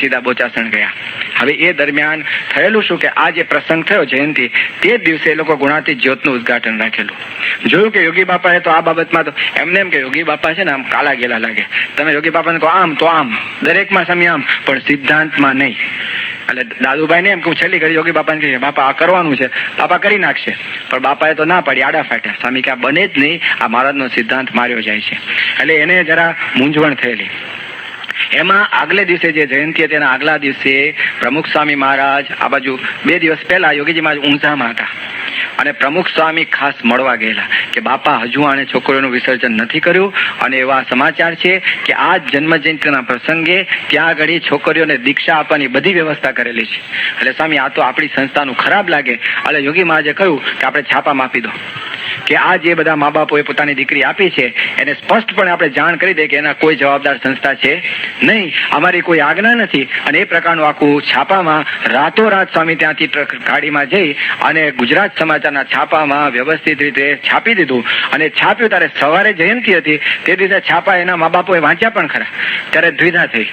સીધા બોચાસણ ગયા. હવે એ દરમિયાન થયેલું શું કે આ જે પ્રસંગ થયો જયંતિ, તે જ દિવસે એ લોકો ગુણાતીત જ્યોતનું ઉદ્ઘાટન રાખેલું. જોયું કે યોગી બાપાએ તો આ બાબતમાં તો એમને એમ કે યોગી બાપા છે ને આમ કાલા ગેલા લાગે, તમે યોગી બાપાને કહો આમ તો આમ, દરેકમાં સમય આમ, પણ સિદ્ધાંતમાં નહીં. એટલે દાદુભાઈ ને એમ કે છેલ્લી ઘડી યોગી બાપાને કહીએ બાપા આ કરવાનું છે, બાપા કરી નાખશે, પણ બાપાએ તો ના પાડી, આડા ફાટ્યા. સ્વામી કે આ બને જ નહીં, આ મહારાજનો સિદ્ધાંત માર્યો જાય છે. એટલે એને જરા મૂંઝવણ થયેલી. એમાં આગલે દિવસે જે જયંતિ હતી એના આગલા દિવસે પ્રમુખ સ્વામી મહારાજ આ બાજુ 2 દિવસ પહેલા યોગીજી મહારાજ ઊંઝામાં હતા અને પ્રમુખ સ્વામી ખાસ મળવા ગયેલા કે બાપા હજુ આને છોકરીઓનું વિસર્જન નથી કર્યું અને એવા સમાચાર છે કે આ જન્મ જયંતિના પ્રસંગે ત્યાં આગળ છોકરીઓને દીક્ષા આપવાની બધી વ્યવસ્થા કરેલી છે. એટલે સ્વામી આ તો આપણી સંસ્થાનું ખરાબ લાગે. એટલે યોગી મહારાજે કહ્યું કે આપણે છાપામાં આપી દો કે આ જે બધા મા બાપોએ પોતાની દીકરી આપી છે એને સ્પષ્ટપણે આપણે જાણ કરી દે કે એના કોઈ જવાબદાર સંસ્થા છે નહીં, અમારી કોઈ આજ્ઞા નથી. અને એ પ્રકારનું આખું છાપામાં રાતોરાત સ્વામી ત્યાંથી ગાડીમાં જઈ અને ગુજરાત સમાચારના છાપામાં વ્યવસ્થિત રીતે છાપી દીધું. અને છાપ્યું ત્યારે સવારે જયંતિ હતી તે દિવસે છાપા એના મા બાપોએ વાંચ્યા પણ ખરા. ત્યારે દ્વિધા થઈ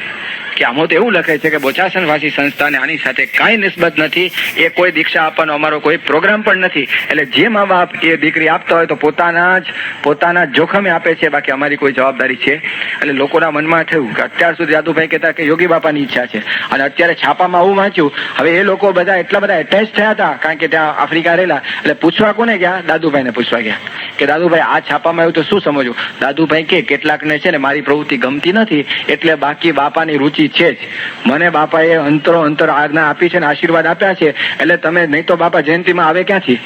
કે આમાં તો એવું લખે છે કે બોચાસણવાસી સંસ્થાને આની સાથે કાંઈ નિસ્બત નથી, એ કોઈ દીક્ષા આપવાનો અમારો કોઈ પ્રોગ્રામ પણ નથી. એટલે જે મા બાપ એ દીકરી આપતા હોય તો પોતાના જોખમે આપે છે, બાકી અમારી કોઈ જવાબદારી છે. એટલે લોકોના મનમાં થયું કે અત્યાર સુધી દાદુભાઈ કહેતા કે યોગી બાપાની ઈચ્છા છે અને અત્યારે છાપામાં આવું વાંચ્યું. હવે એ લોકો બધા એટલા બધા એટેચ થયા હતા કારણ કે ત્યાં આફ્રિકા રહેલા. એટલે પૂછવા કોને ગયા? દાદુભાઈને પૂછવા ગયા કે દાદુભાઈ આ છાપામાં આવ્યું તો શું સમજવું? દાદુભાઈ કે કેટલાકને છે ને મારી પ્રવૃત્તિ ગમતી નથી, એટલે બાકી બાપાની રુચિ છે જ. મને બાપાએ અંતર આજ્ઞા આપી છે ને આશીર્વાદ આપ્યા છે, એટલે તમે નહીં તો બાપા જયંતિમાં આવે ક્યાંથી?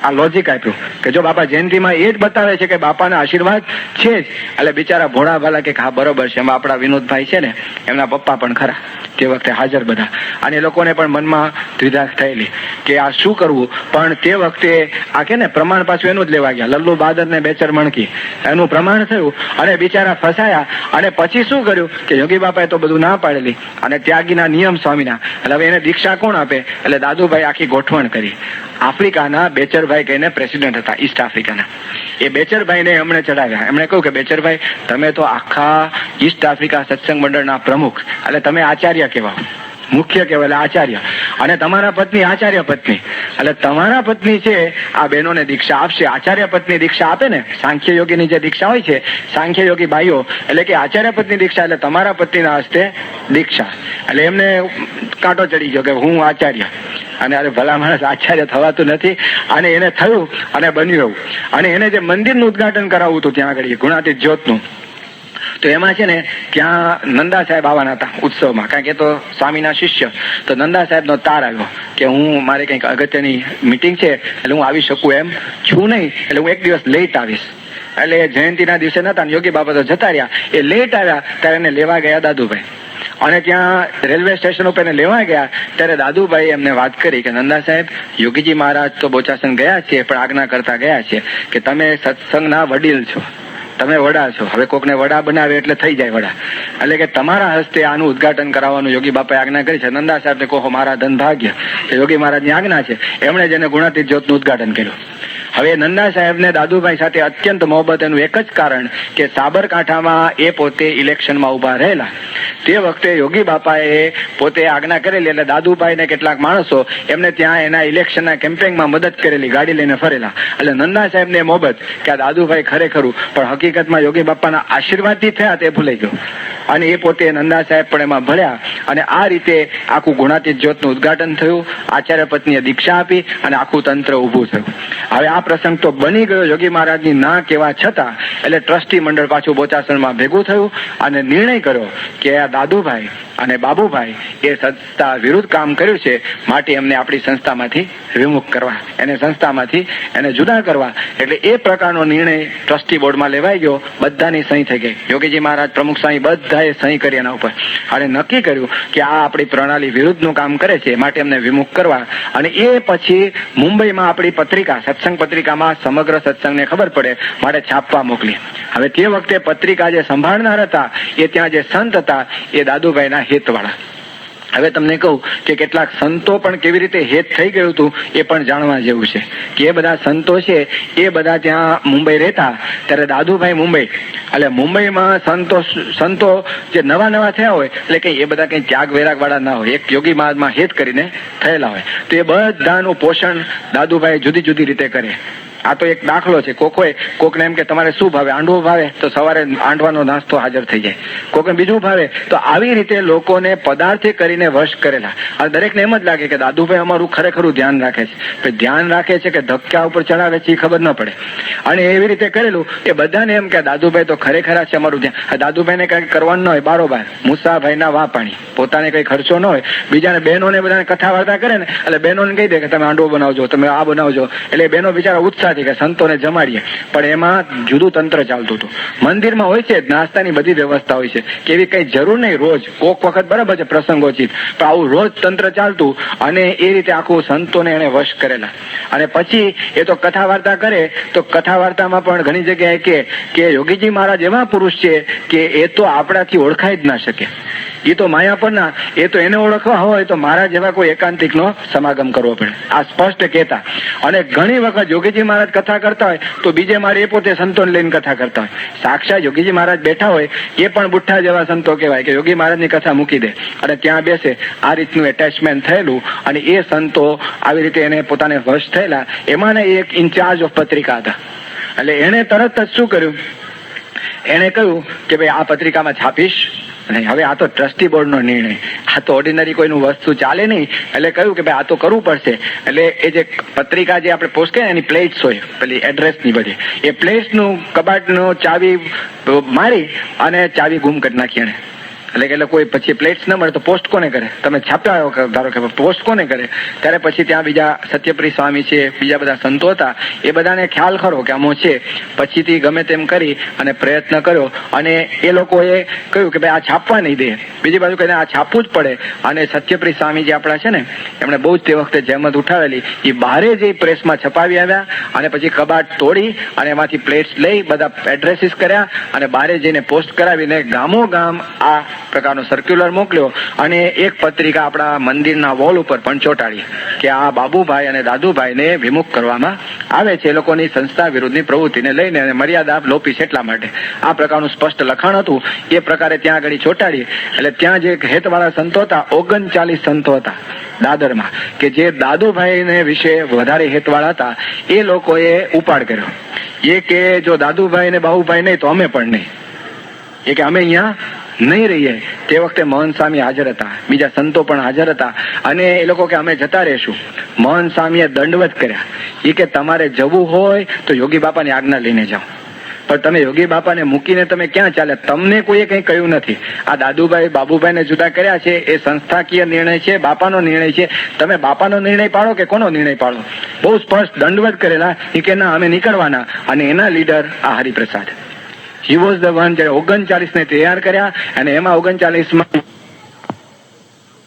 આ લોજિક આપ્યું કે જો બાપા જયંતિમાં એ જ બતાવે છે કે બાપાના આશીર્વાદ છે જ. એટલે બિચારા ભોળા ભાલા કે હા બરોબર છે. એમાં આપણા વિનોદભાઈ છે ને એમના પપ્પા પણ ખરા તે વખતે હાજર બધા, અને એ લોકોને પણ મનમાં દ્વિધા થયેલી કે આ શું કરવું. પણ તે વખતે આ કે ને પ્રમાણ પાછું એનું જ લેવા ગયા, લલ્લુ બાદર ને બેચર મણકી એનું પ્રમાણ થયું અને બિચારા ફસાયા. અને પછી શું કર્યું કે યોગી બાપાએ તો બધું ના પાડેલી અને ત્યાગીના નિયમ સ્વામીના. એટલે હવે એને દીક્ષા કોણ આપે? એટલે દાદુભાઈ આખી ગોઠવણ કરી. આફ્રિકાના બેચરભાઈ કહીને પ્રેસિડેન્ટ હતા ઈસ્ટ આફ્રિકાના, એ બેચરભાઈને એમણે ચડાવ્યા. એમણે કહ્યું કે બેચરભાઈ તમે તો આખા ઈસ્ટ આફ્રિકા સત્સંગ મંડળના પ્રમુખ, એટલે તમે આચાર્ય કહેવાઓ, મુખ્ય કહેવાય એટલે આચાર્ય, અને તમારા પત્ની આચાર્ય પત્ની. એટલે તમારા પત્ની છે આ બહેનોને દીક્ષા આપશે. આચાર્ય પત્ની દીક્ષા આપે ને, સાંખ્ય યોગીની જે દીક્ષા હોય છે, સાંખ્ય યોગી ભાઈઓ, એટલે કે આચાર્ય પત્ની દીક્ષા એટલે તમારા પત્નીના હસ્તે દીક્ષા. એટલે એમને કાંટો ચડી ગયો કે હું આચાર્ય, અને અરે ભલા માણસ આચાર્ય થવાતું નથી. અને એને થયું અને બન્યું એવું. અને એને જે મંદિરનું ઉદ્ઘાટન કરાવવું હતું ત્યાં આગળ ગુણાતીત જ્યોતનું, તો એમાં છે ને ત્યાં નંદા સાહેબ આવવાના હતા ઉત્સવમાં, કારણ કે તો સ્વામીના શિષ્ય. તો નંદા સાહેબનો તાર આવ્યો કે હું મારે કંઈક અગત્યની મીટિંગ છે એટલે હું આવી શકું એમ છું નહીં, એટલે હું એક દિવસ લેટ આવીશ. એટલે જયંતિના દિવસે નતા, યોગી બાબા તો જતા રહ્યા. એ લેટ આવ્યા ત્યારે એને લેવા ગયા દાદુભાઈ, અને ત્યાં રેલવે સ્ટેશન ઉપર લેવા ગયા ત્યારે દાદુભાઈ એમને વાત કરી કે નંદા સાહેબ, યોગીજી મહારાજ તો બોચાસણ ગયા છે પણ આજ્ઞા કરતા ગયા છે કે તમે સત્સંગના વડીલ છો, તમે વડા છો. હવે કોકને વડા બનાવે એટલે થઈ જાય વડા, એટલે કે તમારા હસ્તે આનું ઉદ્ઘાટન કરાવવાનું યોગી બાપાએ આજ્ઞા કરી છે. નંદા સાહેબને કહો મારા ધન ભાગ્ય કે યોગી મહારાજની આજ્ઞા છે. એમણે જેને ગુણાતીત જ્યોતનું ઉદ્ઘાટન કર્યું. હવે નંદા સાહેબને દાદુભાઈ સાથે અત્યંત મોહબ્બત એનું એક જ કારણ કે સાબરકાંઠામાં એ પોતે ઇલેક્શનમાં ઉભા રહેલા. તે વખતે યોગી બાપાએ પોતે આજ્ઞા કરેલી, એટલે દાદુભાઈને કેટલાક માણસો એમને ત્યાં એના ઇલેક્શનના કેમ્પેઇનમાં મદદ કરેલી, ગાડી લઈને ફરેલા. એટલે નંદા સાહેબને મોહબ્બત કે આ દાદુભાઈ ખરેખરું, પણ હકીકતમાં યોગી બાપાના આશીર્વાદથી થયા તે ભૂલાઈ ગયો. અને એ પોતે નંદા સાહેબ પણ એમાં ભળ્યા. અને આ રીતે આખું ગુણાતીત જ્યોતનું ઉદ્ઘાટન થયું. આચાર્ય પત્નીએ દીક્ષા આપી અને આખું તંત્ર ઊભું થયું. હવે આ પ્રસંગ તો બની ગયો યોગી મહારાજની ના કહેવા છતાં. એટલે ટ્રસ્ટી મંડળ પાછું બોચાસણમાં ભેગું થયું અને નિર્ણય કર્યો કે આ દાદુભાઈ અને બાબુભાઈ એ સંસ્થા વિરુદ્ધ કામ કર્યું છે, માટે એમને આપણી સંસ્થામાંથી વિમુખ કરવા, એને સંસ્થામાંથી એને જુદા કરવા. એટલે એ પ્રકારનો નિર્ણય ટ્રસ્ટી બોર્ડમાં લેવાઈ ગયો. બધાની સહી થઈ ગઈ. યોગીજી મહારાજ, પ્રમુખ સ્વામી બધાએ સહી કરી એના ઉપર અને નક્કી કર્યું કે આ આપણી પ્રણાલી વિરુદ્ધનું કામ કરે છે, માટે એમને વિમુખ કરવા. અને એ પછી મુંબઈમાં આપણી પત્રિકા, સત્સંગ પત્રિકામાં સમગ્ર સત્સંગને ખબર પડે માટે છાપવા મોકલી. હવે તે વખતે પત્રિકા જે સંભાળનાર હતા એ ત્યાં જે સંત હતા એ દાદુભાઈના હિતવાળા. હવે તમને કહું કે કેટલાક સંતો પણ કેવી રીતે હેત થઈ ગયું હતું એ પણ જાણવા જેવું છે કે એ બધા સંતો છે એ બધા ત્યાં મુંબઈ રહેતા ત્યારે દાદુભાઈ મુંબઈ, એટલે મુંબઈમાં સંતો જે નવા થયા હોય એટલે કઈ એ બધા કઈ ત્યાગ વૈરાગ વાળા ના હોય, એક યોગી મહાત્મા હેત કરીને થયેલા હોય, તો એ બધાનું પોષણ દાદુભાઈ જુદી જુદી રીતે કરે. આ તો એક દાખલો છે. કોકને એમ કે તમારે શું ભાવે, આંડવો ભાવે તો સવારે આંડવાનો નાસ્તો હાજર થઈ જાય, કોકને બીજું ભાવે. તો આવી રીતે લોકોને પદાર્થે કરીને વશ કરેલા. અને દરેકને એમ જ લાગે કે દાદુભાઈ અમારું ખરેખરું ધ્યાન રાખે છે. ધ્યાન રાખે છે કે ધક્કા ઉપર ચડાવે છે એ ખબર ન પડે. અને એવી રીતે કરેલું એ બધાને એમ કે દાદુભાઈ તો ખરેખર છે અમારું ધ્યાન. દાદુભાઈને કઈ કરવાનું ન હોય, બારોબાર મુસાભાઈના વા પાણી, પોતાને કઈ ખર્ચો ન હોય, બીજાને બહેનોને બધાને કથા વાર્તા કરે ને એટલે બહેનોને કહી દે કે તમે આંડવો બનાવજો, તમે આ બનાવજો. એટલે બહેનો બિચારા ઉત્સાહ કે સંતોને જમાડીએ. પણ એમાં જુદું તંત્ર ચાલતું હતું. મંદિરમાં હોય છે નાસ્તાની બધી વ્યવસ્થા હોય છે કે એવી કઈ જરૂર નહીં, રોજ કોક વખત બરાબર છે પ્રસંગોચિત, પણ આવું રોજ તંત્ર ચાલતું. અને એ રીતે આખું સંતોને એને વશ કરેલા. અને પછી એ તો કથા વાર્તા કરે તો કથા વાર્તામાં પણ ઘણી જગ્યાએ કે યોગીજી મહારાજ એવા પુરુષ છે કે એ તો આપણાથી ઓળખાઈ જ ના શકે. એ તો માયા પરના, એ તો એને ઓળખવા હોય તો મારા જેવા કોઈ એકાંતિક નો સમાગમ કરવો પડે, આ સ્પષ્ટ કહેતા. અને ઘણી વખત યોગીજી મહારાજ કથા કરતા હોય તો બીજે મારે એ પોતે સંતોને લઈને કથા કરતા હોય. સાક્ષાત યોગીજી મહારાજ બેઠા હોય એ પણ બુઠ્ઠા જેવા સંતો કહેવાય કે યોગી મહારાજની કથા મૂકી દે અને ત્યાં બેસે. આ રીતનું એટેચમેન્ટ થયેલું. અને એ સંતો આવી રીતે એને પોતાને વશ થયેલા. એમાં એક ઇન્ચાર્જ ઓફ પત્રિકા હતા. એટલે એને તરત જ શું કર્યું, એને કહ્યું કે ભાઈ આ પત્રિકામાં છાપીશ નહીં. હવે આ તો ટ્રસ્ટી બોર્ડનો નિર્ણય, આ તો ઓર્ડિનરી કોઈનું વસ્તુ ચાલે નહીં. એટલે કહ્યું કે ભાઈ આ તો કરવું પડશે. એટલે એ જે પત્રિકા જે આપણે પોસ્ટ કરીએ એની પ્લેટ્સ હોય, પેલી એડ્રેસની બધી, એ પ્લેટ્સનું કબાટનો ચાવી મારી અને ચાવી ગુમ કરી નાખી એને. એટલે કોઈ પછી પ્લેટ્સ ન મળે તો પોસ્ટ કોને કરે, તમે છાપ્યા ધારો કે પોસ્ટ કોને કરે. ત્યારે પછી ત્યાં બીજા સત્યપ્રિય સ્વામી છે, બીજા બધા સંતો હતા, એ બધાને ખ્યાલ ખરો કે આમો છે. પછીથી ગમે તેમ કરી અને પ્રયત્ન કર્યો અને એ લોકોએ કહ્યું કે ભાઈ આ છાપવા નહીં દે. બીજી બાજુ કહીને આ છાપવું જ પડે. અને સત્યપ્રિય સ્વામી જે આપણા છે ને, એમણે બહુ જ તે વખતે જહેમત ઉઠાવેલી. એ બહારે જે પ્રેસમાં છપાવી આવ્યા અને પછી કબાટ તોડી અને એમાંથી પ્લેટ્સ લઈ બધા એડ્રેસીસ કર્યા અને બહારે જઈને પોસ્ટ કરાવીને ગામો ગામ આ પ્રકારનો સર્ક્યુલર મોકલ્યો. અને એક પત્રિકા આપણા મંદિરના વોલ ઉપર પણ ચોંટાડી કે આ બાબુભાઈ અને દાદુભાઈને વિમુખ કરવામાં આવે છે, એ લોકોની સંસ્થા વિરુદ્ધની પ્રવૃત્તિને લઈને અને મર્યાદા લોપી છે એટલા માટે. આ પ્રકારનું સ્પષ્ટ લખાણ હતું. એ પ્રકારે ત્યાં આગળ ચોંટાડી. એટલે ત્યાં જે હેતવાળા સંતો હતા, 39 સંતો હતા દાદરમાં, કે જે દાદુભાઈને વિશે વધારે હેતવાળા હતા, એ લોકોએ ઉપાડ કર્યો. એ કે જો દાદુભાઈ ને બાબુભાઈ નહીં તો અમે પણ નહીં, એ કે અમે અહીંયા નહીં રહીએ. તે વખતે મહંત સ્વામી હાજર હતા, બીજા સંતો પણ હાજર હતા. અને એ લોકો કે અમે જતા રહેશું. મહંત સ્વામીએ દંડવત કર્યા. એ કે તમારે જવું હોય તો યોગી બાપાની આજ્ઞા લઈને જાઓ, પણ તમે યોગી બાપાને મૂકીને તમે ક્યાં ચાલે? તમને કોઈએ કંઈ કહ્યું નથી. આ દાદુભાઈ બાબુભાઈને જુદા કર્યા છે એ સંસ્થાકીય નિર્ણય છે, બાપાનો નિર્ણય છે. તમે બાપાનો નિર્ણય પાડો કે કોનો નિર્ણય પાડો? બહુ સ્પષ્ટ દંડવત કરેલા. એ કે ના, અમે નીકળવાના. અને એના લીડર આ Hariprasad, he was the one જે 39 ને તૈયાર કર્યા. અને એમાં 39માં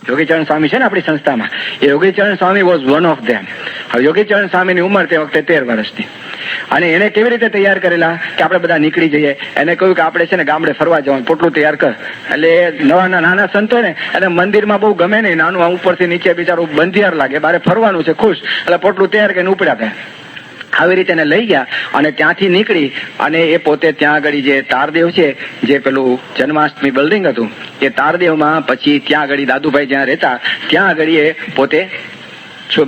યોગીચરણ સ્વામી છે ને આપણી સંસ્થામાં, એ યોગીચરણ સ્વામી વોઝ વન ઓફ ધેમ. હવે યોગીચરણ સ્વામીની ઉંમર તે વખતે 13 વર્ષની. અને એને કેવી રીતે તૈયાર કરેલા કે આપણે બધા નીકળી જઈએ. એને કહ્યું કે આપણે છે ને ગામડે ફરવા જવાનું, પોટલું તૈયાર કર. એટલે નાના સંતો ને એને મંદિરમાં બહુ ગમે નહીં, નાનું ઉપરથી નીચે બિચારું બંધિયાર લાગે, બારે ફરવાનું છે ખુશ, એટલે પોટલું તૈયાર કરીને ઉપડ્યા હતા. આવી રીતે એને લઈ ગયા અને ત્યાંથી નીકળી. અને એ પોતે ત્યાં આગળ જે તારદેવ છે, જે પેલું જન્માષ્ટમી બિલ્ડિંગ હતું, એ તારદેવમાં પછી ત્યાં આગળ દાદુભાઈ જ્યાં રહેતા ત્યાં આગળ એ પોતે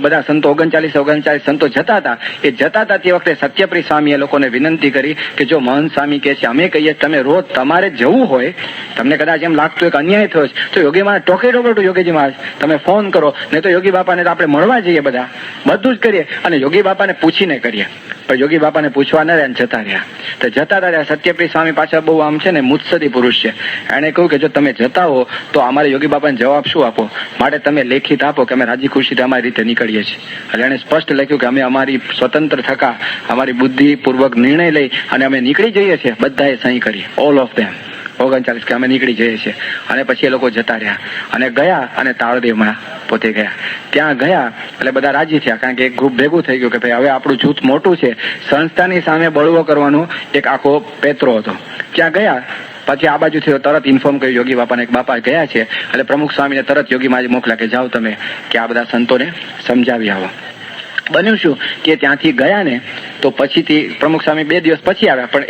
બધા સંતો 39 સંતો જતા હતા. એ જતા હતા તે વખતે સત્યપ્રિય સ્વામી એ લોકોને વિનંતી કરી કે જો મહંત સ્વામી કહે છે, અમે કહીએ તમે રોજ તમારે જવું હોય, તમને કદાચ એમ લાગતું હોય કે અન્યાય થયો છે, તો યોગી મહારાજ ટોકેટ ઓવર ટુ યોગીજી મહારાજ, તમે ફોન કરો. નહીં તો યોગી બાપાને તો આપણે મળવા જઈએ, બધા બધું જ કરીએ. અને યોગી બાપાને પૂછીને કરીએ. પણ યોગી બાપાને પૂછવા ન રહ્યા, જતા રહ્યા. તો જતા રહ્યા. સત્યપ્રિય સ્વામી પાછા બહુ આમ છે ને મુત્સદી પુરુષ છે. એણે કહ્યું કે જો તમે જતા હો તો અમારે યોગી બાપાને જવાબ શું આપો, માટે તમે લેખિત આપો કે અમે રાજી ખુશીથી અમારી રીતે નીકળીએ છીએ. એટલે એને સ્પષ્ટ લખ્યું કે અમે અમારી સ્વતંત્ર થકા અમારી બુદ્ધિપૂર્વક નિર્ણય લઈ અને અમે નીકળી જઈએ છીએ. બધાએ સહી કરી, ઓલ ઓફ ધેમ 39 કે અમે નીકળી જઈએ છીએ. અને પછી એ લોકો જતા રહ્યા અને ગયા અને તાળદેવમાં પોતે ગયા. ત્યાં ગયા એટલે બધા રાજી થયા, કારણ કે એક ગ્રુપ ભેગું થઈ ગયું કે ભાઈ હવે આપણું જૂથ મોટું છે, સંસ્થાની સામે બળવો કરવાનો એક આખો પેતરો હતો. ત્યાં ગયા પછી આ બાજુથી તરત ઇન્ફોર્મ કર્યું યોગી બાપાને કે બાપા ગયા છે, એટલે પ્રમુખ સ્વામીને તરત યોગી મહારાજ મોકલ્યા કે જાઓ તમે કે આ બધા સંતોને સમજાવી આવો. બન્યું શું કે ત્યાંથી ગયા ને તો પછીથી પ્રમુખ સ્વામી 2 દિવસ પછી આવ્યા, પણ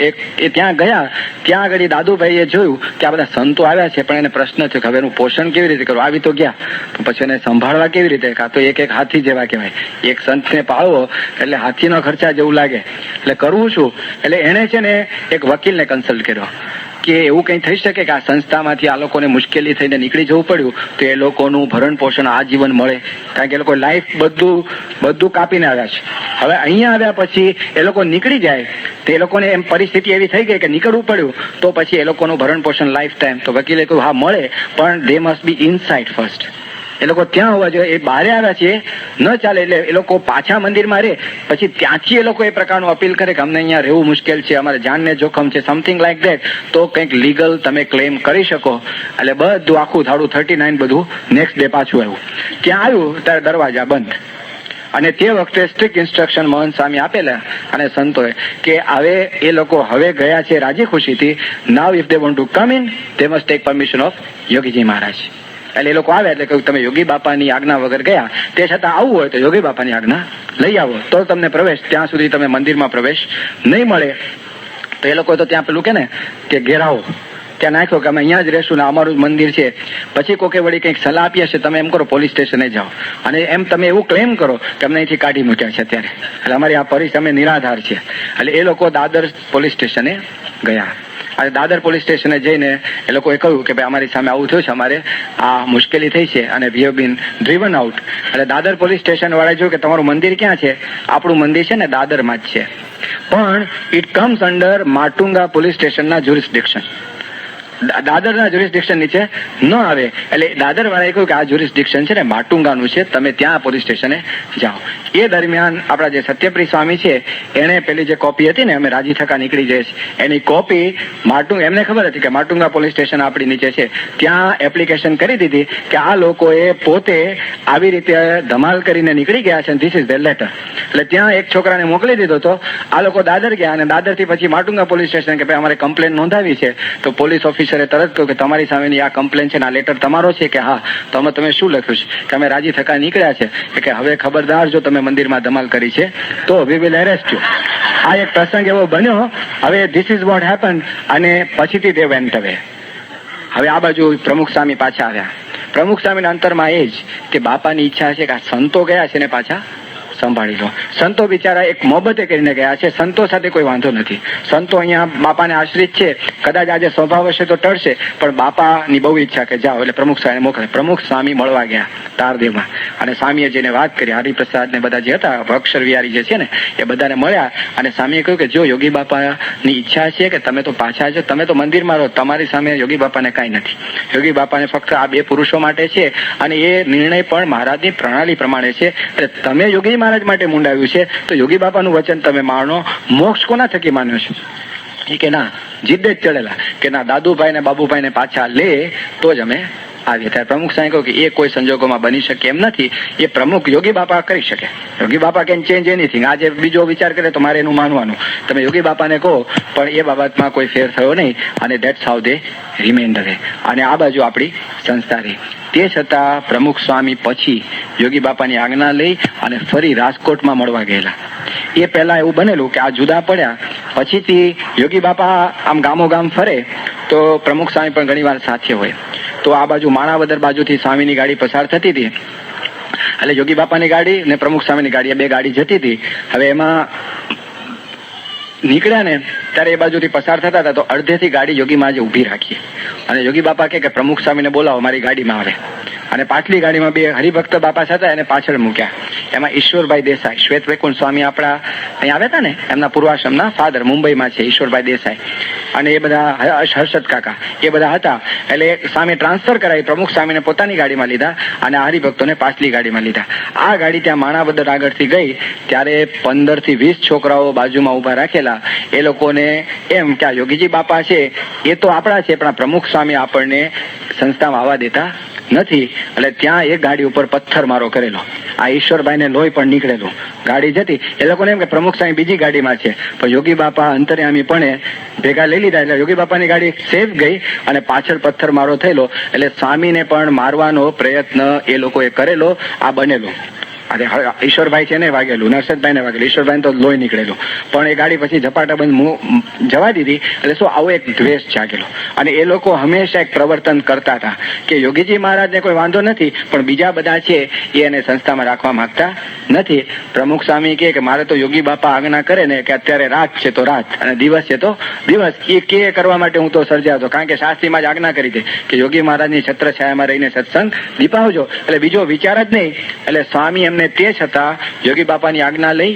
એ ત્યાં ગયા ત્યાં આગળ દાદુભાઈએ જોયું કે આ બધા સંતો આવ્યા છે, પણ એને પ્રશ્ન થયો કે હવે એનું પોષણ કેવી રીતે કરવું. આવી તો ગયા તો પછી એને સંભાળવા કેવી રીતે, કાં તો એક હાથી જેવા કહેવાય, એક સંતને પાળવો એટલે હાથીનો ખર્ચા જેવું લાગે, એટલે કરવું શું. એટલે એને છે ને એક વકીલને કન્સલ્ટ કર્યો કે એવું કંઈ થઈ શકે કે આ સંસ્થામાંથી આ લોકોને મુશ્કેલી થઈને નીકળી જવું પડ્યું તો એ લોકોનું ભરણ પોષણ આજીવન મળે, કારણ કે એ લોકો લાઈફ બધું કાપીને આવ્યા છે. હવે અહીંયા આવ્યા પછી એ લોકો નીકળી જાય તો એ લોકોને એમ પરિસ્થિતિ એવી થઈ ગઈ કે નીકળવું પડ્યું તો પછી એ લોકોનું ભરણ પોષણ લાઈફ ટાઈમ. તો વકીલે કહ્યું હા મળે, પણ they must be inside first. એ લોકો ત્યાં હોવા જોઈએ, એ બહાર આવ્યા છે ન ચાલે. એટલે એ લોકો પાછા મંદિરમાં રહે, પછી ત્યાંથી એ લોકો એ પ્રકારનું અપીલ કરે કે અમને અહીંયા રહેવું મુશ્કેલ છે, અમારે જાનને જોખમ છે, સમથિંગ લાઈક ધેટ, તો કંઈક લીગલ તમે ક્લેમ કરી શકો. એટલે બધું આખું ધાડું 39 બધું નેક્સ્ટ ડે પાછું આવ્યું. ત્યાં આવ્યું ત્યારે દરવાજા બંધ, અને તે વખતે સ્ટ્રિક્ટ ઇન્સ્ટ્રક્શન મહંત સ્વામી આપેલા અને સંતોએ કે હવે એ લોકો હવે ગયા છે રાજી ખુશીથી, now if they want to come in they must take permission of Yogiji Maharaj. એટલે એ લોકો આવ્યા એટલે કહ્યું તમે યોગી બાપાની આજ્ઞા વગર ગયા, તે છતાં આવવું હોય તો યોગી બાપાની આજ્ઞા લઈ આવો તો તમને પ્રવેશ, ત્યાં સુધી તમે મંદિરમાં પ્રવેશ નહીં મળે. તો એ લોકો તો ત્યાં પેલું કે ને કે ઘેરાવો ત્યાં નાખ્યો કે અમે અહીંયા જ રહેશું ને અમારું જ મંદિર છે. પછી કોકે વળી કંઈક સલાહ આપી હશે, તમે એમ કરો પોલીસ સ્ટેશને જાઓ અને એમ તમે એવું ક્લેમ કરો કે અમને અહીંથી કાઢી મૂક્યા છે અત્યારે, એટલે અમારી આ પરિસ્થિતિ અમે નિરાધાર છે. એટલે એ લોકો દાદર પોલીસ સ્ટેશને ગયા અને દાદર પોલીસ સ્ટેશને જઈને એ લોકોએ કહ્યું કે ભાઈ અમારી સામે આવું થયું છે, અમારે આ મુશ્કેલી થઈ છે અને we have been driven out. એટલે દાદર પોલીસ સ્ટેશન વાળાએ જોયું કે તમારું મંદિર ક્યાં છે, આપણું મંદિર છે ને દાદરમાં જ છે, પણ it comes under Matunga police સ્ટેશનના જ્યુરિસ્ડિક્શન, દાદરના જ્યુરિસ્ડિક્શન નીચે ન આવે. એટલે દાદર વાળાએ કહ્યું કે આ જ્યુરિસ્ડિક્શન છે ને માટુંગાનું છે, તમે ત્યાં પોલીસ સ્ટેશને જાઓ. એ દરમિયાન આપણા જે સત્યપ્રિય સ્વામી છે એને પેલી જે કોપી હતી ને અમે રાજી થકા નીકળી જઈએ એની કોપી એમને ખબર હતી કે માટુંગા પોલીસ સ્ટેશન આપણી નીચે છે, ત્યાં એપ્લિકેશન કરી દીધી કે આ લોકોએ પોતે આવી રીતે ધમાલ કરીને નીકળી ગયા છે, ધીસ ઇઝ ધેર લેટર. એટલે ત્યાં એક છોકરાને મોકલી દીધો તો આ લોકો દાદર ગયા અને દાદરથી પછી માટુંગા પોલીસ સ્ટેશન કે ભાઈ અમારે કમ્પ્લેન નોંધાવી છે. તો પોલીસ ઓફિસરે તરત કહ્યું કે તમારી સામેની આ કમ્પ્લેન છે ને આ લેટર તમારો છે કે હા, તો અમે તમે શું લખ્યું છે કે અમે રાજી થકા નીકળ્યા છે કે હવે ખબરદાર જો તમે મંદિરમાં ધમાલ કરી છે તો વી વિલ એરેસ્ટ યુ. આ એક પ્રસંગ એવો બન્યો. હવે ધીસ ઇઝ વોટ હેપન અને પછીથી તે વેન્ટ અવે. હવે આ બાજુ પ્રમુખ સ્વામી પાછા આવ્યા. પ્રમુખ સ્વામીના અંતરમાં એ જ કે બાપાની ઈચ્છા છે કે આ સંતો ગયા છે ને પાછા સંભાળી લો. સંતો બિચારા એક મોહબતે કરીને ગયા છે, સંતો સાથે કોઈ વાંધો નથી. સંતો અહીંયા બાપાને આશ્રિત છે, કદાચ આજે સ્વભાવ હશે તો ટળશે, પણ બાપાની બહુ ઈચ્છા કે જાઓ. એટલે પ્રમુખ સ્વામી મોકલે. પ્રમુખ સ્વામી મળવા ગયા તારદેવમાં અને સ્વામીએ જેને વાત કરી હરિપ્રસાદ ને બધા જે હતા અક્ષર વિહારી જે છે ને એ બધાને મળ્યા અને સ્વામીએ કહ્યું કે જો યોગી બાપાની ઈચ્છા છે કે તમે તો પાછા છો, તમે તો મંદિરમાં રહો, તમારી સામે યોગી બાપાને કાંઈ નથી. યોગી બાપાને ફક્ત આ 2 પુરુષો માટે છે અને એ નિર્ણય પણ મહારાજની પ્રણાલી પ્રમાણે છે. એટલે તમે યોગી મહારાજ માટે મુંડાવ્યું છે તો યોગી બાપાનું વચન તમે માનો. મોક્ષ કોના થકી માન્યો છે? એ કે ના, જીદ્દે જ ચડેલા કે ના દાદુભાઈ ને બાબુભાઈ ને પાછા લે તો જ અમે આવીએ. ત્યારે પ્રમુખ સાહેબ કહ્યું કે એ કોઈ સંજોગોમાં બની શકે એમ નથી, એ પ્રમુખ યોગી બાપા કરી શકે. યોગી બાપા કેન ચેન્જ એનીથિંગ. આજે બીજો વિચાર કરે તો મારે એનું માનવાનું, તમે યોગી બાપાને કહો, પણ એ બાબતમાં કોઈ ફેર થયો નહીં અને ધેટ્સ હાઉ દે રિમેન્ડ રહે. અને આ બાજુ આપણી સંસ્થા રહી. તે છતાં પ્રમુખ સ્વામી પછી યોગી બાપાની આજ્ઞા લઈ અને ફરી રાજકોટમાં મળવા ગયેલા. એ પહેલા એવું બનેલું કે આ જુદા પડ્યા પછીથી યોગી બાપા આમ ગામો ગામ ફરે તો પ્રમુખ સ્વામી પણ ઘણી વાર સાથે હોય. તો આ બાજુ માણાવદર બાજુથી સ્વામીની ગાડી પસાર થતી હતી, એટલે યોગી બાપાની ગાડી ને પ્રમુખ સ્વામીની ગાડી 2 ગાડી જતી હતી. હવે એમાં નીકળ્યા ને ત્યારે એ બાજુથી પસાર થતા હતા તો અડધેથી ગાડી યોગી મહારાજે ઊભી રાખી અને યોગી બાપા કે પ્રમુખ સ્વામીને બોલાવો, મારી ગાડીમાં આવે. અને પાછલી ગાડીમાં 2 હરિભક્ત બાપા હતા એને પાછળ મૂક્યા. એમાં ઈશ્વરભાઈ દેસાઈ, શ્વેત વૈકુંઠ સ્વામી આપણા અહીંયા આવ્યા હતા ને એમના પૂર્વાશ્રમના ફાધર મુંબઈમાં છે ઈશ્વરભાઈ દેસાઈ, અને એ બધા હર્ષદ કાકા એ બધા હતા. એટલે સ્વામી ટ્રાન્સફર કરાવી, પ્રમુખ સ્વામીને પોતાની ગાડીમાં લીધા અને આ હરિભક્તોને પાછલી ગાડીમાં લીધા. આ ગાડી ત્યાં માણાવદર આગળથી ગઈ ત્યારે 15 થી 20 છોકરાઓ બાજુમાં ઉભા રાખેલા. એ લોકોને એમ કે આ યોગીજી બાપા છે એ તો આપણા છે, પણ પ્રમુખ સ્વામી આપણને સંસ્થામાં આવવા દેતા નથી. એટલે ત્યાં એક ગાડી ઉપર પથ્થર મારો કરેલો. આ ઈશ્વરભાઈને લોહી પણ નીકળેલું. ગાડી જતી, એ લોકોને એમ કે પ્રમુખ સાહેબ બીજી ગાડીમાં છે, પણ યોગી બાપા અંતર્યામી પણ ભેગા લઈ લીધા. એટલે યોગી બાપાની ગાડી સેફ ગઈ અને પાછળ પથ્થર મારો થયેલો. એટલે સ્વામીને પણ મારવાનો પ્રયત્ન એ લોકોએ કરેલો. આ બનેલું. અરે ઈશ્વરભાઈ છે ને વાગેલું, નરસદભાઈ ને વાગેલું, ઈશ્વરભાઈ તો લોહી નીકળેલું. પણ એ ગાડી પછી ઝપાટા બંધ જવા દીધી. એટલે શું, આવો એક દ્વેષ જાગેલો. અને એ લોકો હંમેશા એક પ્રવર્તન કરતા હતા કે યોગીજી મહારાજને કોઈ વાંધો નથી, પણ બીજા બધા છે એ એને સંસ્થામાં રાખવા માંગતા નથી. પ્રમુખ સ્વામી કે મારે તો યોગી બાપા આજ્ઞા કરે ને કે અત્યારે રાત છે તો રાત અને દિવસ છે તો દિવસ, એ કે કરવા માટે હું તો સર્જાતો. કારણ કે શાસ્ત્રીમાં જ આજ્ઞા કરી દે કે યોગી મહારાજની છત્ર છાયામાં રહીને સત્સંગ દીપાવજો. એટલે બીજો વિચાર જ નહીં. એટલે સ્વામી એમને તે છતાં યોગી બાપાની આજ્ઞા લઈ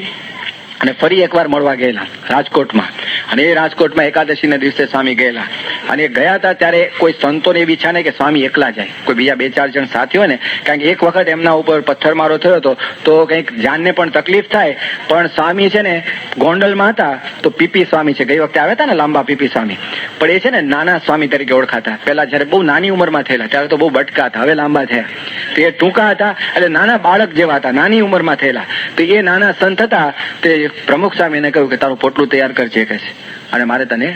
અને ફરી એકવાર મળવા ગયેલા રાજકોટમાં. અને એ રાજકોટમાં એકાદશીના દિવસે સ્વામી ગયેલા. અને ગયા હતા ત્યારે કોઈ સંતોને એવી ઈચ્છા નહીં કે સ્વામી એકલા જાય, કોઈ બીજા 2-4 જણ સાથી હોય ને. કારણ કે એક વખત એમના ઉપર પથ્થરમારો થયો હતો તો કંઈક જાનને પણ તકલીફ થાય. પણ સ્વામી છે ને ગોંડલમાં હતા તો પીપી સ્વામી છે, ગઈ વખતે આવ્યા હતા ને લાંબા પીપી સ્વામી, પણ એ છે ને નાના સ્વામી તરીકે ઓળખાતા. પેલા જયારે બહુ નાની ઉંમરમાં થયેલા ત્યારે તો બહુ બટકા હતા, હવે લાંબા થયા. તો એ ટૂંકા હતા, એટલે નાના બાળક જેવા હતા, નાની ઉંમરમાં થયેલા. તો એ નાના સંત હતા. તે પ્રમુખ સ્વામીને કહ્યું કે તારું પોટલું તૈયાર કરજે કે છે, અને મારે તને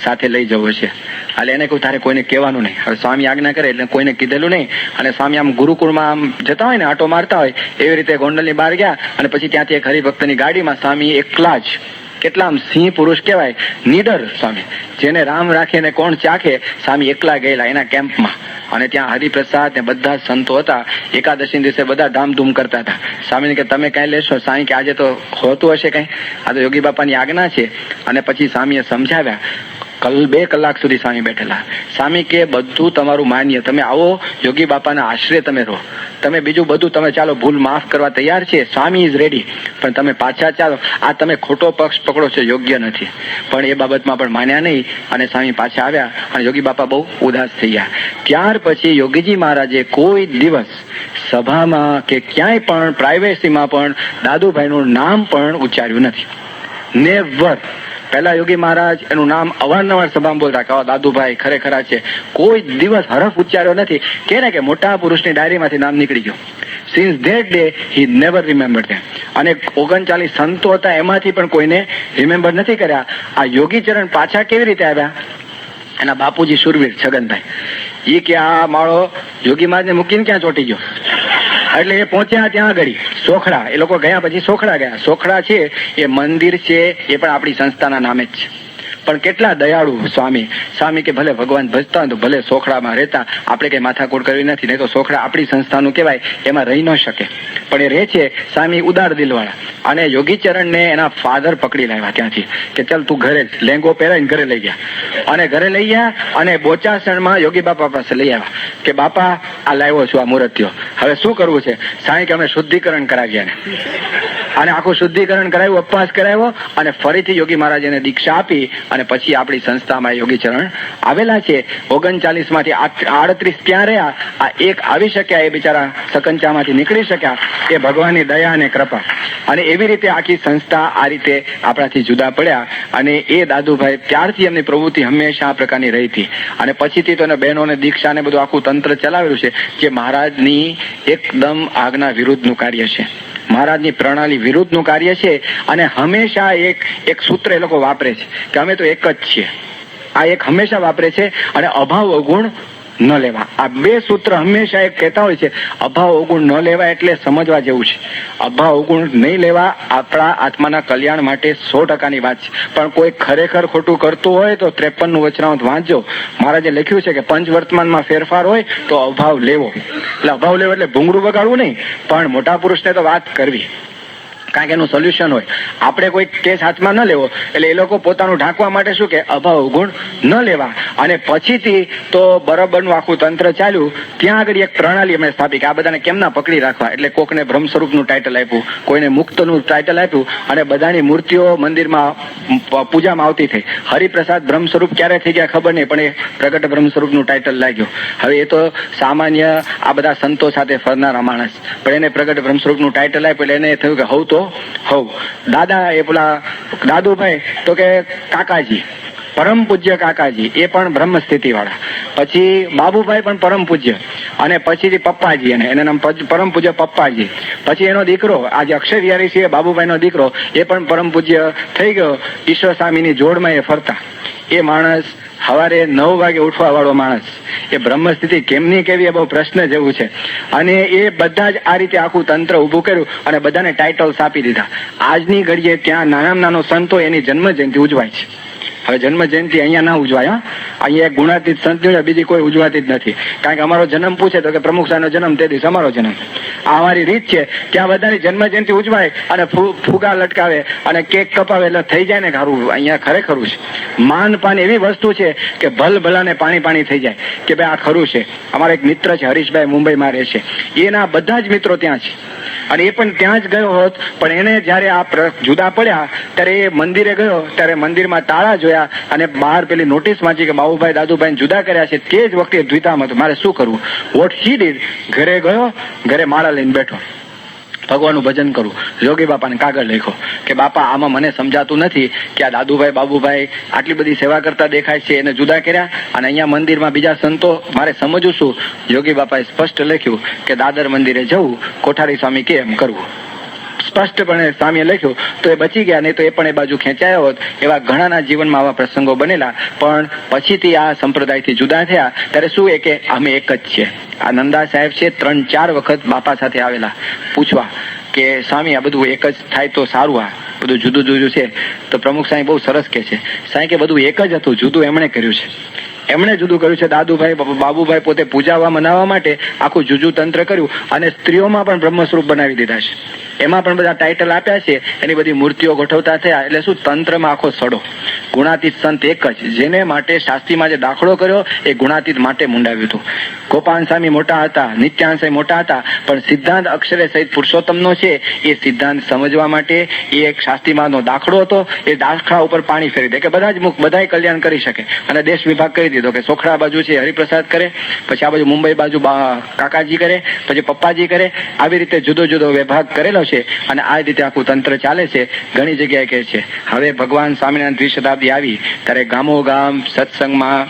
સાથે લઈ જવું છે. એટલે એને કહ્યું તારે કોઈને કહેવાનું નહીં. હવે સ્વામી આજ્ઞા કરે એટલે કોઈને કીધેલું નહીં. અને સ્વામી આમ ગુરુકુળમાં આમ જતા હોય ને, આટો મારતા હોય એવી રીતે ગોંડલની બહાર ગયા. અને પછી ત્યાંથી એક હરિભક્તની ગાડીમાં સ્વામી એકલા જ, કેટલા આમ સિંહ પુરુષ કહેવાય, નીડર સ્વામી, જેને રામ રાખે ને કોણ ચાખે, સ્વામી એકલા ગયેલા એના કેમ્પમાં. અને ત્યાં હરિપ્રસાદ ને બધા સંતો હતા. એકાદશી દિવસે બધા ધામધૂમ કરતા હતા. સ્વામીને કે તમે કઈ લેશો? સ્વામી કે આજે તો હોતું હશે કઈ, આ તો યોગી બાપાની આજ્ઞા છે. અને પછી સ્વામીએ સમજાવ્યા. 2 કલાક સુધી સ્વામી બેઠેલા. સ્વામી કે બધું તમારું માન્ય, તમે આવો યોગી બાપાના આશ્રય તમે રહો, તમે બીજું બધું તમે ચાલો ભૂલ માફ કરવા તૈયાર છે, સ્વામી ઇઝ રેડી, પણ તમે પાછા ચાલો. આ તમે ખોટો પક્ષ પકડો છો, યોગ્ય નથી. પણ એ બાબતમાં પણ માન્યા નહીં અને સ્વામી પાછા આવ્યા. અને યોગી બાપા બહુ ઉદાસ થઈ ગયા. ત્યાર પછી યોગીજી મહારાજે કોઈ દિવસ સભામાં કે ક્યાંય પણ પ્રાઇવેસીમાં પણ દાદુભાઈનું નામ પણ ઉચ્ચાર્યું નથી. નેવર. પહેલા યોગી મહારાજ એનું નામ અવારનવાર સભામાં બોલતા કે દાદુભાઈ ખરેખર છે. કોઈ દિવસ હરફ ઉચ્ચાર્યો નથી. કે ને કે મોટા પુરુષની ડાયરીમાંથી નામ નીકળી ગયું. Since that day he never remembered them. અને 39 સંતો હતા, એમાંથી પણ કોઈને રિમેમ્બર નથી કર્યા. આ યોગી ચરણ પાછા કેવી રીતે આવ્યા? એના બાપુજી શુરવીર છગનભાઈ, એ કે આ માળો યોગી મહારાજને મૂકીને ક્યાં ચોટી ગયો? એટલે એ પહોંચ્યા ત્યાં આગળ સોખડા. એ લોકો ગયા પછી સોખડા ગયા. સોખડા છે એ મંદિર છે, એ પણ આપણી સંસ્થાના નામે જ છે. પણ કેટલા દયાળુ સ્વામી. સ્વામી કે ભલે ભગવાન ભજતા હોય તો ભલે સોખડામાં રહેતા, આપણે કઈ માથાકૂટ કરવી નથી. નહીં તો સોખડા આપણી સંસ્થાનું કહેવાય, એમાં રહી ન શકે. પણ એ રહે છે. સ્વામી ઉદાર દિલવાળા. અને યોગી ચરણને એના ફાધર પકડી લાવ્યા ત્યાંથી કે ચાલ તું ઘરે જ, લેંગો પહેરાઈને ઘરે લઈ ગયા. અને ઘરે લઈ ગયા અને બોચાસણમાં યોગી બાપા પાસે લઈ આવ્યા કે બાપા આ લાવ્યો છું આ મૂર્તિઓ, હવે શું કરવું છે? સાંઈ કે અમે શુદ્ધિકરણ કરાવ્યા ને. અને આખું શુદ્ધિકરણ કરાવ્યું, ઉપવાસ કરાવ્યો અને ફરીથી યોગી મહારાજ એને દીક્ષા આપી. અને પછી આપણી સંસ્થામાં યોગી ચરણ આવેલા છે. 39 માંથી 38 ત્યાં રહ્યા. આ એક આવી શક્યા, એ બિચારા સકંચામાંથી નીકળી શક્યા, એ ભગવાનની દયા અને કૃપા. અને એવી રીતે આખી સંસ્થા આ રીતે આપણાથી જુદા પડ્યા. અને એ દાદુભાઈ ત્યારથી એમની પ્રવૃત્તિ હંમેશા આ પ્રકારની રહી હતી. અને પછીથી તો એને બહેનોને દીક્ષા ને બધું આખું તંત્ર ચલાવેલું છે, જે મહારાજની એકદમ આજ્ઞા વિરુદ્ધનું કાર્ય છે, મહારાજની પ્રણાલી વિરુદ્ધનું કાર્ય છે. અને હંમેશા એક સૂત્ર એ લોકો વાપરે છે કે અમે તો એક જ છીએ. આ એક હંમેશા વાપરે છે. અને અભાવ અવગુણ ન લેવા, આ 2 સૂત્ર હંમેશા એક કહેતા હોય છે. અભાવ અવગુણ ન લેવા એટલે સમજવા જેવું છે. અભાવ અવગુણ નહીં લેવા આપણા આત્માના કલ્યાણ માટે 100%ની વાત છે. પણ કોઈ ખરેખર ખોટું કરતું હોય તો 53નું વચનામૃત વાંચજો. મહારાજે લખ્યું છે કે પંચવર્તમાનમાં ફેરફાર હોય તો અભાવ લેવો. એટલે અભાવ લેવો એટલે ભૂંગળું વગાડવું નહીં, પણ મોટા પુરુષને તો વાત કરવી, કારણ કે એનું સોલ્યુશન હોય. આપણે કોઈ કેસ હાથમાં ન લેવો. એટલે એ લોકો પોતાનું ઢાંકવા માટે શું કે અભાવ અવગુણ ન લેવા. અને પછીથી તો બરાબરનું આખું તંત્ર ચાલ્યું. ત્યાં આગળ એક પ્રણાલી અમે સ્થાપી કે આ બધાને કેમના પકડી રાખવા. એટલે કોકને બ્રહ્મ સ્વરૂપનું ટાઇટલ આપ્યું, કોઈને મુક્તનું ટાઇટલ આપ્યું. અને બધાની મૂર્તિઓ મંદિરમાં પૂજામાં આવતી થઈ. હરિપ્રસાદ બ્રહ્મ સ્વરૂપ ક્યારે થઈ ગયા ખબર નહીં, પણ એ પ્રગટ બ્રહ્મ સ્વરૂપનું ટાઇટલ લાગ્યું. હવે એ તો સામાન્ય આ બધા સંતો સાથે ફરનારા માણસ, પણ એને પ્રગટ બ્રહ્મ સ્વરૂપનું ટાઇટલ આપ્યું. એટલે એને થયું કે હવ તો હવ. દાદા એ પેલા દાદુભાઈ તો કે કાકાજી, પરમ પૂજ્ય કાકાજી એ પણ બ્રહ્મ સ્થિતિ વાળા, પછી બાબુભાઈ પણ પરમ પૂજ્ય, અને પછી પપ્પાજી એના નામ પરમ પૂજ્ય પપ્પાજી, પછી એનો દીકરો આજે અક્ષર વિહારી છે બાબુભાઈ નો દીકરો એ પણ પરમ પૂજ્ય થઈ ગયો. ઈશ્વર સ્વામીની જોડમાં એ ફરતા એ માણસ સવારે 9 વાગે ઉઠવા વાળો માણસ, એ બ્રહ્મ સ્થિતિ કેમની કેવી એ બહુ પ્રશ્ન જેવું છે. અને એ બધા જ આ રીતે આખું તંત્ર ઉભું કર્યું અને બધાને ટાઇટલ્સ આપી દીધા. આજની ઘડીએ ત્યાં નાનામાં નાનો સંતો એની જન્મ જયંતિ ઉજવાય છે. હવે જન્મ જયંતિ અહીંયા ના ઉજવાય, અહીંયા એક ગુણાતીત સંત બીજી કોઈ ઉજવાતી જ નથી. કારણ કે અમારો જન્મ પૂછે તો કે પ્રમુખ સાહેબનો જન્મ તે દિવસે અમારો જન્મ, આ અમારી રીત છે. ત્યાં બધાની જન્મ જયંતિ ઉજવાય અને ફુગા લટકાવે અને કેક કપાવે એટલે થઈ જાય ને ખરું. અહીંયા ખરેખરું છે માન પાન એવી વસ્તુ છે કે ભલ ભલાને પાણી પાણી થઈ જાય કે ભાઈ આ ખરું છે. અમારા એક મિત્ર છે હરીશભાઈ, મુંબઈમાં રહે છે, એના બધા જ મિત્રો ત્યાં છે અને એ પણ ત્યાં જ ગયો હોત, પણ એને જયારે આ જુદા પડ્યા ત્યારે એ મંદિરે ગયો ત્યારે મંદિરમાં તાળા જોયા અને બહાર પેલી નોટિસ વાંચી કે બાબુભાઈ દાદુભાઈ જુદા કર્યા છે. તે જ વખતે દ્વિધામાં હતો મારે શું કરવું. વોટ હી ડીડ, ઘરે ગયો, ઘરે માળા લઈને બેઠો, ભગવાનનું ભજન કરું. યોગી બાપાને કાગળ લખ્યો કે બાપા આમાં મને સમજાતું નથી કે આ દાદુભાઈ બાબુભાઈ આટલી બધી સેવા કરતા દેખાય છે, એને જુદા કર્યા અને અહીંયા મંદિરમાં બીજા સંતો, મારે સમજવું શું. યોગી બાપાએ સ્પષ્ટ લખ્યું કે દાદર મંદિરે જવું, કોઠારી સ્વામી કે એમ કરવું. સ્પષ્ટપણે સ્વામીએ લખ્યું તો એ બચી ગયા, નહીં તો એ પણ એ બાજુ ખેંચાયા હોત. એવા ઘણાના જીવનમાં આવા પ્રસંગો બનેલા. પણ પછીથી આ સંપ્રદાયથી જુદા થયા ત્યારે શું એ કે અમે એક જ છીએ. આ નંદા સાહેબ છે 3-4 વખત બાપા સાથે આવેલા પૂછવા કે સ્વામી આ બધું એક જ થાય તો સારું, આ બધું જુદું જુદું છે. તો પ્રમુખ સાહેબ બહુ સરસ કે છે, સાહેબ કે બધું એક જ હતું, જુદું એમણે કર્યું છે. એમણે જુદું કર્યું છે. દાદુભાઈ બાબુભાઈ પોતે પૂજાવા મનાવવા માટે આખું જુજુ તંત્ર કર્યું અને સ્ત્રીઓમાં પણ બ્રહ્મ સ્વરૂપ બનાવી દીધા છે. એમાં પણ બધા ટાઇટલ આપ્યા છે, એની બધી મૂર્તિઓ ગોઠવતા થયા. એટલે શું તંત્રમાં આખો સડો. ગુણાતીત સંત એક જ, જેને માટે શાસ્ત્રીમાં જે દાખલો કર્યો એ ગુણાતીત માટે મુંડાવ્યું હતું. ગોપાલ સ્વામી મોટા હતા, નિત્યાનંદ મોટા હતા, પણ સિદ્ધાંત અક્ષરે સહિત પુરુષોત્તમનો છે એ સિદ્ધાંત સમજવા માટે એ એક શાસ્ત્રીમાંનો દાખલો હતો. એ દાખલા ઉપર પાણી ફેરી દે કે બધા જ મુખ બધાય કલ્યાણ કરી શકે અને દેશ વિભાગ કરી દીધો કે સોખડા બાજુ છે હરિપ્રસાદ કરે, પછી આ બાજુ મુંબઈ બાજુ કાકાજી કરે, પછી પપ્પાજી કરે. આવી રીતે જુદો જુદો વિભાગ કરેલો છે અને આ રીતે આખું તંત્ર ચાલે છે. ઘણી જગ્યાએ કહે છે હવે ભગવાન સ્વામિનારાયણ દ્વિશતાબ્દી આવી ત્યારે ગામો ગામ સત્સંગમાં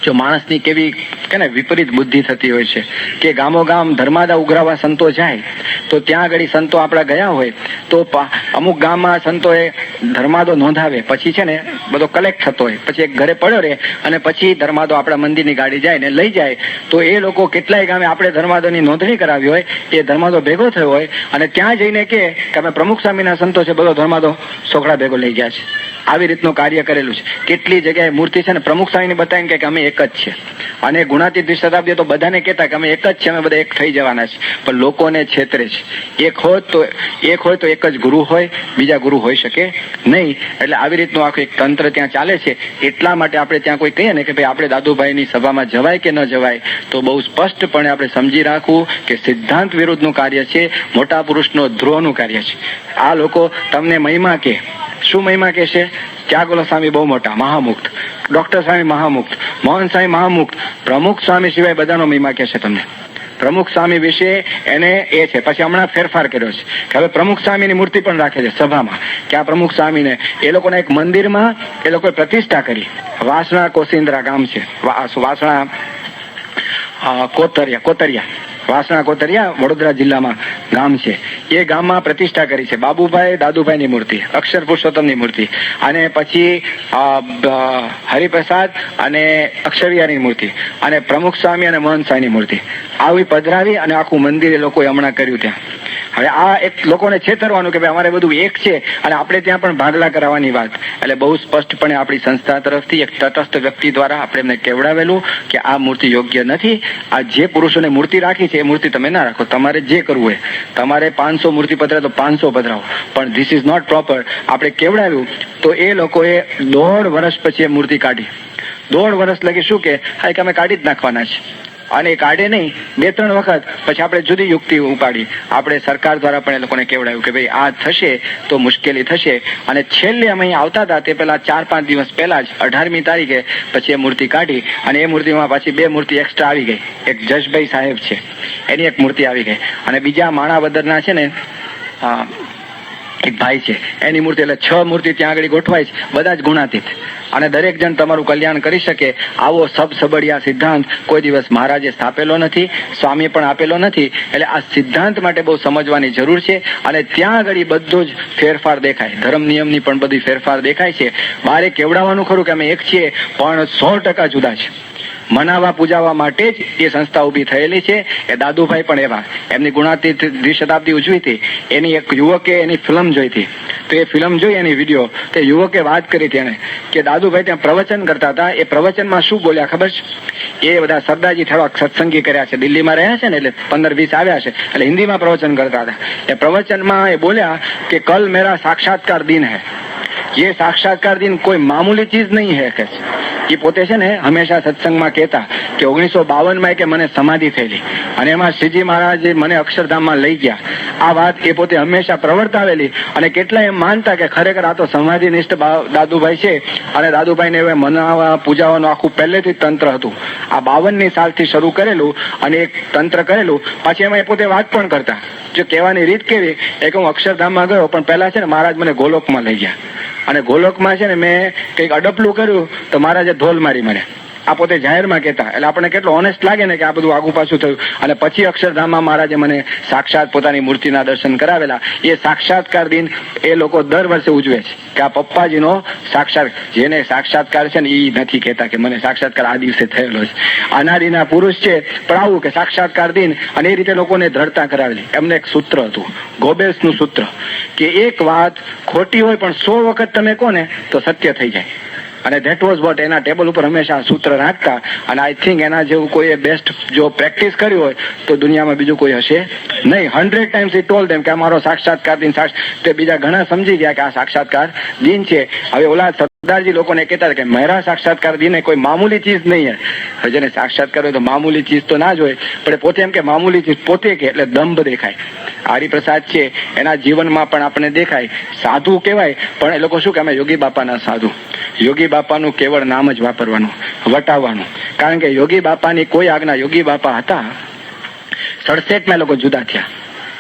જો માણસની કેવી કે ને વિપરીત બુદ્ધિ થતી હોય છે કે ગામો ગામ ધર્માદા ઉઘરાવા સંતો જાય તો ત્યાં આગળ સંતો આપણા ગયા હોય તો અમુક ગામમાં સંતોએ ધર્માદો નોંધાવે, પછી છે ને બધો કલેક્ટ થતો હોય, પછી એક ઘરે પડ્યો રહે અને પછી ધર્માદો આપણા મંદિરની ગાડી જાય ને લઈ જાય. તો એ લોકો કેટલાય ગામે આપણે ધર્માદોની નોંધણી કરાવી હોય, એ ધર્માદો ભેગો થયો હોય અને ત્યાં જઈને કે અમે પ્રમુખ સ્વામીના સંતો છે, બધો ધર્માદો સોખડા ભેગો લઈ ગયા છે. આવી રીતનું કાર્ય કરેલું છે. કેટલી જગ્યાએ મૂર્તિ છે ને પ્રમુખ સ્વામીને બતાવીને કે અમે એક જ છે. અને ગુણાતીત દ્વિશતાબ્દી તો બધાને કહેતા કે અમે એક જ છે, અમે બધા એક થઈ જવાના છે, પણ લોકોને છેતરે છે. એક હોય તો એક જ ગુરુ હોય, બીજા ગુરુ હોઈ શકે નહીં. એટલે આવી રીતનું આખું એક તંત્ર ત્યાં ચાલે છે. એટલા માટે આપણે ત્યાં કોઈ કહીએ ને કે ભાઈ આપણે દાદુભાઈની સભામાં જવાય કે ન જવાય, તો બહુ સ્પષ્ટપણે આપણે સમજી રાખવું કે સિદ્ધાંત વિરુદ્ધનું કાર્ય છે, મોટા પુરુષનો ધ્રુવનું કાર્ય છે. આ લોકો તમને મહિમા કે શું મહિમા કે છે? ત્યાગોલો સ્વામી બહુ મોટા મહામુક્ત, ડોક્ટર સ્વામી મહામુક્ત, મોહન સ્વામી મહામુક્ત, પ્રમુખ સ્વામી સિવાય બધાનો મહિમા કે છે તમને. પ્રમુખ સ્વામી વિશે એને એ છે. પછી હમણાં ફેરફાર કર્યો છે કે હવે પ્રમુખ સ્વામીની મૂર્તિ પણ રાખે છે સભામાં, કે આ પ્રમુખ સ્વામીને એ લોકોના એક મંદિરમાં એ લોકોએ પ્રતિષ્ઠા કરી. વાસણા કોસિન્દ્રા ગામ છે, વાસણા કોતરિયા વાસણા કોતરિયા વડોદરા જિલ્લામાં ગામ છે. એ ગામમાં પ્રતિષ્ઠા કરી છે બાબુભાઈ દાદુભાઈની મૂર્તિ, અક્ષર પુરુષોત્તમની મૂર્તિ, અને પછી હરિપ્રસાદ અને અક્ષરવિહારીની મૂર્તિ, અને પ્રમુખ સ્વામી અને મહંત સ્વામીની મૂર્તિ આવી પધરાવી અને આખું મંદિર એ લોકોએ હમણાં કર્યું ત્યાં. હવે આ એક લોકોને છેતરવાનું કે ભાઈ અમારે બધું એક છે અને આપણે ત્યાં પણ ભાગલા કરાવવાની વાત. એટલે બહુ સ્પષ્ટપણે આપણી સંસ્થા તરફથી એક તટસ્થ વ્યક્તિ દ્વારા આપણે એમને કહેવડાવેલું કે આ મૂર્તિ યોગ્ય નથી. આ જે પુરુષોને મૂર્તિ રાખી છે એ મૂર્તિ તમે ના રાખો, તમારે જે કરવું હોય, તમારે 500 મૂર્તિ પધરાવે તો 500 પધરાવો, પણ ધીસ ઇઝ નોટ પ્રોપર. આપણે કેવડાવ્યું તો એ લોકોએ 1.5 વર્ષ પછી એ મૂર્તિ કાઢી. 1.5 વર્ષ લગી શું કે હા કે અમે કાઢી જ નાખવાના છે, અને એ કાઢે નહીં 2-3 વખત પછી આપણે જુદી યુક્તિ ઉપાડી. આપણે સરકાર દ્વારા પણ એ લોકોને કહેવડાવ્યું કે ભાઈ આ થશે તો મુશ્કેલી થશે. અને છેલ્લે અમે અહીં આવતા હતા તે પહેલા 4-5 દિવસ પહેલા જ 18મી તારીખે પછી એ મૂર્તિ કાઢી અને એ મૂર્તિમાં પાછી 2 મૂર્તિ એક્સ્ટ્રા આવી ગઈ. એક જશભાઈ સાહેબ છે એની એક મૂર્તિ આવી ગઈ, અને બીજા માણાવદરના છે ને એક ભાઈ છે, એની મૂર્તિ, એટલે 6 મૂર્તિ ત્યાં આગળ ગોઠવાય છે, બધા જ ગુણાતીત, અને દરેક જણ તમારું કલ્યાણ કરી શકે આવો સબસબડિયા સિદ્ધાંત કોઈ દિવસ મહારાજે સ્થાપેલો નથી, સ્વામીએ પણ આપેલો નથી. એટલે આ સિદ્ધાંત માટે બહુ સમજવાની જરૂર છે. અને ત્યાં આગળ બધો જ ફેરફાર દેખાય, ધર્મ નિયમની પણ બધી ફેરફાર દેખાય છે. બારે કેવડાવવાનું ખરું કે અમે એક છીએ, પણ 100% જુદા છે. મનાવવા પૂજાવવા માટે જ એ સંસ્થા ઊભી થયેલી છે. એ દાદુભાઈ પણ એવા, એમની ગુણાતીત દ્વિશતાબ્દી ઉજવી હતી, એની એક યુવકે એની ફિલ્મ જોઈ હતી. તો એ ફિલ્મ જોઈ, એની વિડીયો, તે યુવકે વાત કરી તેને કે દાદુભાઈ ત્યાં પ્રવચન કરતા હતા. એ પ્રવચનમાં શું બોલ્યા ખબર છે? એ બધા સરદારજી થોડાક સત્સંગી કર્યા છે, દિલ્હીમાં રહ્યા છે ને, એટલે 15-20 આવ્યા છે, એટલે હિન્દીમાં પ્રવચન કરતા હતા. એ પ્રવચનમાં એ બોલ્યા કે કલ મેરા સાક્ષાત્કાર દિન હૈ. ये साक्षात्कार दिन कोई मामूली चीज नहीं है કે એ પોતે છે ને હંમેશા સત્સંગમાં કહેતા કે 1952 કે મને સમાધિ થયેલી અને એમાં શ્રીજી મહારાજ મને અક્ષરધામમાં લઈ ગયા. આ વાત એ પોતે હંમેશા પ્રવર્તાવેલી અને કેટલા એમ માનતા કે ખરેખર આ તો સમાધિનિષ્ઠ દાદુભાઈ છે અને દાદુભાઈને હવે મનાવવા પૂજાવાનું આખું પહેલેથી તંત્ર હતું. આ 52ની સાલથી શરૂ કરેલું અને એક તંત્ર કરેલું. પછી એમાં એ પોતે વાત પણ કરતા, જો કહેવાની રીત કેવી, એક હું અક્ષરધામમાં ગયો પણ પહેલા છે ને મહારાજ મને ગોલોકમાં લઈ ગયા અને ગોલોકમાં છે ને મેં કંઈક અડપલું કર્યું તો મહારાજે ધોલ મારી મને. આ પોતે જાહેરમાં કહેતા, એટલે આપણને કેટલું ઓનેસ્ટ લાગે ને કે આ બધું આગુ પાછું થયું. અને પછી અક્ષરધામમાં મહારાજે મને સાક્ષાત પોતાની મૂર્તિના દર્શન કરાવેલા. એ સાક્ષાત્કાર દિન એ લોકો દર વર્ષે ઉજવે છે કે આ પપ્પાજીનો સાક્ષાત, જેને સાક્ષાત્કાર છે ને એ નથી કહેતા કે મને સાક્ષાત્કાર આ દિવસે થયેલો છે. અનાદિના પુરુષ છે પણ આવું કે સાક્ષાત્કાર દિન, અને એ રીતે લોકોને દ્રઢતા કરાવેલી. એમને એક સૂત્ર હતું, ગોબેલ્સનું સૂત્ર, કે એક વાત ખોટી હોય પણ 100 વખત તમે કહો ને તો સત્ય થઈ જાય. અને ધેટ વોઝ વોટ. એના ટેબલ ઉપર હંમેશા સૂત્ર રાખતા. અને આઈ થિંક એના જેવું કોઈ બેસ્ટ જો પ્રેક્ટિસ કર્યું હોય તો દુનિયામાં બીજું કોઈ હશે નહીં. 100 ટાઈમ્સ ઈ ટોલ્ડ ધેમ કે અમારો સાક્ષાત્કાર દિન. તે બીજા ઘણા સમજી ગયા કે આ સાક્ષાત્કાર દિન છે. હવે ઓલા સરદારજી લોકોને કહેતા કે મેરા સાક્ષાત્કાર દિન કોઈ મામૂલી ચીજ નહીં હે. જેને સાક્ષાત્કાર હોય તો મામૂલી ચીજ તો ના જ હોય, પણ પોતે એમ કે મામૂલી ચીજ પોતે કે એટલે દંભ દેખાય. હરિપ્રસાદ છે એના જીવનમાં પણ આપણે દેખાય. સાધુ કહેવાય પણ એ લોકો શું કે અમે યોગી બાપાના સાધુ. યોગી બાપાનું કેવળ નામ જ વાપરવાનું, વટાવવાનું. કારણ કે યોગી બાપાની કોઈ આજ્ઞા, યોગી બાપા હતા 67 લોકો જુદા થયા.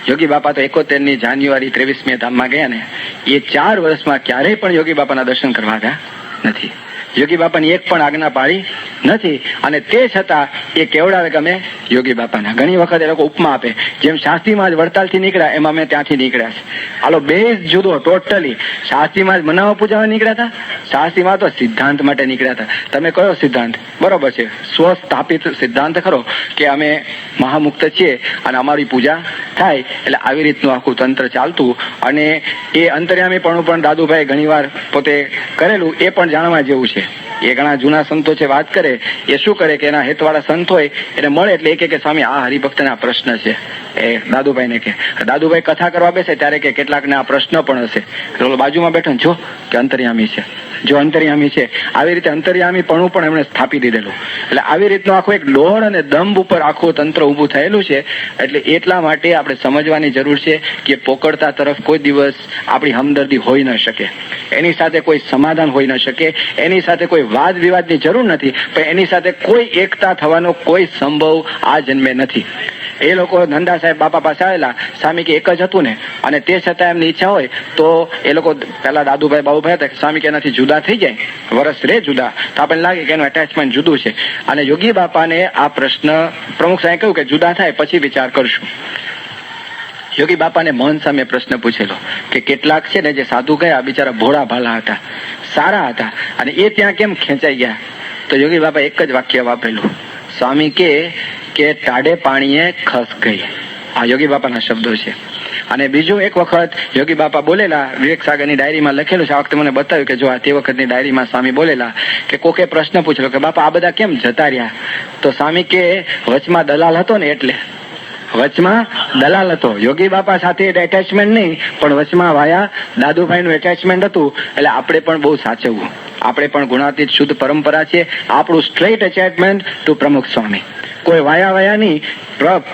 યોગી બાપા તો 71ની જાન્યુઆરી 23મી ધામમાં ગયા ને, એ 4 વર્ષમાં ક્યારેય પણ યોગી બાપાના દર્શન કરવા ગયા નથી. યોગી બાપાની એક પણ આજ્ઞા પાળી નથી. અને તે છતાં એ કેવડાવે કે અમે યોગી બાપાના. ઘણી વખત એ લોકો ઉપમા આપે, જેમ શાસ્ત્રીમાં જ વડતાલથી નીકળ્યા એમ અમે ત્યાંથી નીકળ્યા છે. હાલો બે જુદો ટોટલી. શાસ્ત્રીમાં જ મનાવવા પૂજાવા નીકળ્યા હતા, શાસ્ત્રીમાં તો સિદ્ધાંત માટે નીકળ્યા હતા. તમે કયો સિદ્ધાંત? બરોબર છે, સ્વસ્થાપિત સિદ્ધાંત ખરો કે અમે મહામુક્ત છીએ અને અમારી પૂજા થાય. એટલે આવી રીતનું આખું તંત્ર ચાલતું. અને એ અંતર્યામી પણ દાદુભાઈ ઘણી વાર પોતે કરેલું, એ પણ જાણવા જેવું છે. એ ઘણા જૂના સંતો છે, વાત કરે એ શું કરે કે એના હેતવાળા સંત હોય એને મળે એટલે એ કે સ્વામી આ હરિભક્તને આ પ્રશ્ન છે. એ દાદુભાઈને કે, દાદુભાઈ કથા કરવા બેસે ત્યારે કે કેટલાકને આ પ્રશ્ન પણ હશે. બાજુમાં બેઠો જો કે અંતર્યામી છે, જો અંતર્યામી છે. આવી રીતે અંતર્યામી પણ એમણે સ્થાપી દીધેલું. એટલે આવી રીતનું આખું એક દોડ અને દંભ ઉપર આખું તંત્ર ઊભું થયેલું છે. એટલે એટલા માટે આપણે સમજવાની જરૂર છે કે પોકળતા તરફ કોઈ દિવસ આપણી હમદર્દી હોઈ ન શકે, એની સાથે કોઈ સમાધાન હોઈ ન શકે, એની સાથે કોઈ વાદ વિવાદની જરૂર નથી, પણ એની સાથે કોઈ એકતા થવાનો કોઈ સંભવ આ જન્મે નથી. એ લોકો નંદા સાહેબ બાપા પાસે આવેલા, સ્વામી કે એક જ હતું ને, અને તે છતાં એમની ઈચ્છા હોય તો એ લોકો પેલા દાદુભાઈ બાબુભાઈ હતા, સ્વામી કે એનાથી જુદા થઈ જાય, વરસ રે જુદા, તો આપણને લાગે કે એનું એટેચમેન્ટ જુદું છે. અને યોગી બાપાને આ પ્રશ્ન પ્રમુખ સાહેબ કહ્યું કે જુદા થાય પછી વિચાર કરશું. યોગી બાપાને મોહન સામે પ્રશ્ન પૂછેલો કે કેટલાક છે ને જે સાધુ ગયા બિચારા ભોળા ભાલા હતા, સારા હતા, અને એ ત્યાં કેમ ખેંચાઈ ગયા? તો યોગી બાપા એક જ વાક્ય વાપરેલું, સ્વામી કે ટાઢે પાણીએ ખસ ગઈ. આ યોગી બાપાના શબ્દો છે. અને બીજું એક વખત યોગી બાપા બોલેલા, વિવેક સાગરની ડાયરીમાં લખેલું છે, આ વખતે મને બતાવ્યું કે જો આ તે વખતની ડાયરીમાં સ્વામી બોલેલા કે કોકે પ્રશ્ન પૂછેલો કે બાપા આ બધા કેમ જતા રહ્યા? તો સ્વામી કે વચમાં દલાલ હતો ને, એટલે વચમાં દલાલ હતો. યોગી બાપા સાથે એટેચમેન્ટ નહીં, પણ વચમાં વાયા દાદુભાઈનું એટેચમેન્ટ હતું. એટલે આપણે પણ બહુ સાચવવું. આપણે પણ ગુણાતીત શુદ્ધ પરંપરા છે, આપણું સ્ટ્રેટ એટેચમેન્ટ ટુ પ્રમુખ સ્વામી. કોઈ વાયા નહીં,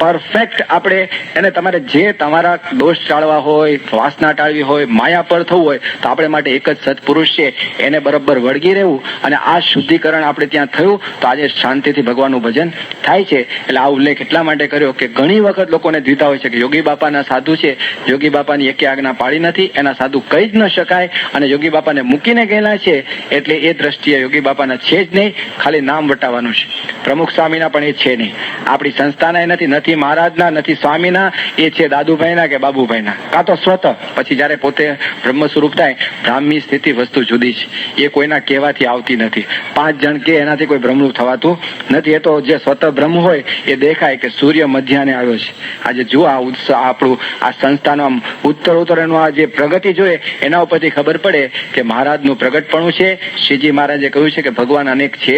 પરફેક્ટ આપણે એને તમારે જે તમારા દોષ ટાળવા હોય, વાસના ટાળવી હોય, માયા પર થવું હોય તો આપણે માટે એક જ સત્પુરુષ છે, એને બરોબર વળગી રહેવું. અને આ શુદ્ધિકરણ આપણે ત્યાં થયું તો આજે શાંતિથી ભગવાનનું ભજન થાય છે. એટલે આ ઉલ્લેખ એટલા માટે કર્યો કે ઘણી વખત લોકોને દ્વિધા હોય છે કે યોગી બાપાના સાધુ છે, યોગી બાપાની એકે આજ્ઞા પાળી નથી, એના સાધુ કહી જ ન શકાય, અને યોગી બાપાને મૂકીને ગયેલા છે એટલે એ દ્રષ્ટિએ યોગી બાપાના છે જ નહીં, ખાલી નામ વટાવવાનું છે. પ્રમુખ સ્વામીના પણ એ છે નહીં, આપણી સંસ્થાના એ નથી મહારાજના, નથી સ્વામીના, એ છે દાદુભાઈના કે બાબુભાઈના, કાં તો સ્વતઃ. પછી જયારે પોતે બ્રહ્મ સ્વરૂપ થાય, બ્રાહ્મી સ્થિતિ વસ્તુ જુદી છે, એ કોઈના કહેવાથી આવતી નથી. 5 જણ કે એનાથી કોઈ બ્રહ્મનું થવાતું નથી. એ તો જે સ્વતઃ બ્રહ્મ હોય એ દેખાય કે સૂર્ય મધ્યાને આવ્યો છે. આજે જો આ ઉત્સવ આપણું આ સંસ્થાનો આમ ઉત્તર એનું આ જે પ્રગતિ જોઈએ એના ઉપરથી ખબર પડે કે મહારાજનું પ્રગટપણું છે. શ્રીજી મહારાજે કહ્યું છે કે ભગવાન અનેક છે